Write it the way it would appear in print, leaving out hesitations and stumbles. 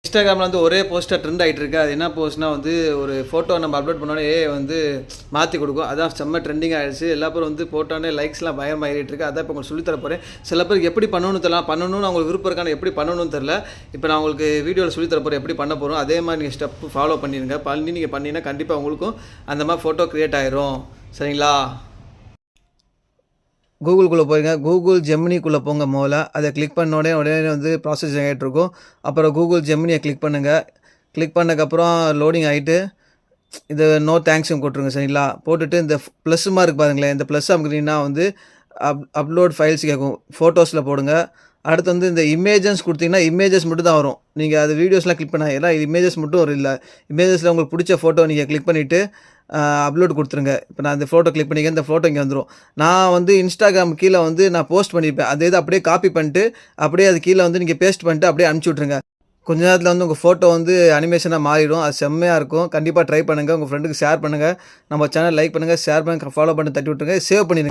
இன்ஸ்டாகிராமில் வந்து ஒரே போஸ்ட்டாக ட்ரெண்ட் ஆகிட்டு இருக்கு. அது என்ன போஸ்ட்னா வந்து ஒரு ஃபோட்டோ நம்ம அப்லோட் பண்ணோடனே வந்து மாற்றி கொடுக்கும். அதான் செம்ம ட்ரெண்டிங் ஆகிடுச்சு. எல்லா பேரும் வந்து போட்டோன்னே லைக்ஸ்லாம் பயமாக ஏறிட்டு இருக்கு. அதான் இப்போ உங்களுக்கு சொல்லித்தர போகிறேன். சில பேருக்கு எப்படி பண்ணணும்னு தெரியல, பண்ணணும்னு அவங்களுக்கு விருப்பம் இருக்கான எப்படி பண்ணணும்னு தெரில. இப்போ நான் உங்களுக்கு வீடியோவில் சொல்லித்தர போகிறேன் எப்படி பண்ண போகிறோம். அதே மாதிரி நீங்கள் ஸ்டெப் ஃபாலோ பண்ணிடுங்க. நீங்கள் பண்ணிங்கன்னா கண்டிப்பாக உங்களுக்கும் அந்த மாதிரி ஃபோட்டோ க்ரியேட் ஆயிரும். சரிங்களா? கூகுள்குள்ளே போய்ங்க. கூகுள் ஜெமினிக்குள்ளே போங்க முதல்ல. அதை கிளிக் பண்ண உடனே வந்து ப்ராசஸிங் ஆகிட்ருக்கும். அப்புறம் கூகுள் ஜெமினியை கிளிக் பண்ணுங்கள். கிளிக் பண்ணதுக்கப்புறம் லோடிங் ஆகிட்டு இது நோ தேங்க்ஸும் போட்டுருங்க. சரிங்களா? போட்டுட்டு இந்த ப்ளஸ் மார்க் பாருங்களேன். இந்த ப்ளஸ் அமுக்குனீங்கன்னா வந்து அப்லோட் ஃபைல்ஸ் கேட்கும். ஃபோட்டோஸில் போடுங்க. அடுத்து வந்து இந்த இமேஜஸ் கொடுத்தீங்கன்னா இமேஜஸ் மட்டும் தான் வரும். நீங்கள் அது வீடியோஸ்லாம் கிளிக் பண்ண ஏன்னா இமேஜஸ் மட்டும் வரும். இல்லை இமேஜஸில் உங்களுக்கு பிடிச்ச ஃபோட்டோ நீங்கள் கிளிக் பண்ணிவிட்டு அப்லோட் கொடுத்துருங்க. இப்போ நான் இந்த ஃபோட்டோ கிளிக் பண்ணிக்க இந்த ஃபோட்டோ இங்கே வந்துடும். நான் வந்து இன்ஸ்டாகிராம் கீழே வந்து நான் போஸ்ட் பண்ணியிருப்பேன். அதே இது அப்படியே காப்பி பண்ணிட்டு அப்படியே அது கீழே வந்து நீங்கள் பேஸ்ட் பண்ணிட்டு அப்படியே அனுப்பிச்சி விட்ருங்க. கொஞ்ச நேரத்தில் வந்து உங்கள் ஃபோட்டோ வந்து அனிமேஷனாக மாறிடும். அது செம்மையாக இருக்கும். கண்டிப்பாக ட்ரை பண்ணுங்கள். உங்கள் ஃப்ரெண்டுக்கு ஷேர் பண்ணுங்கள். நம்ம சேனல் லைக் பண்ணுங்கள், ஷேர் பண்ணுங்கள், ஃபாலோ பண்ணி தட்டி விட்ருங்க. சேவ் பண்ணிடுங்க.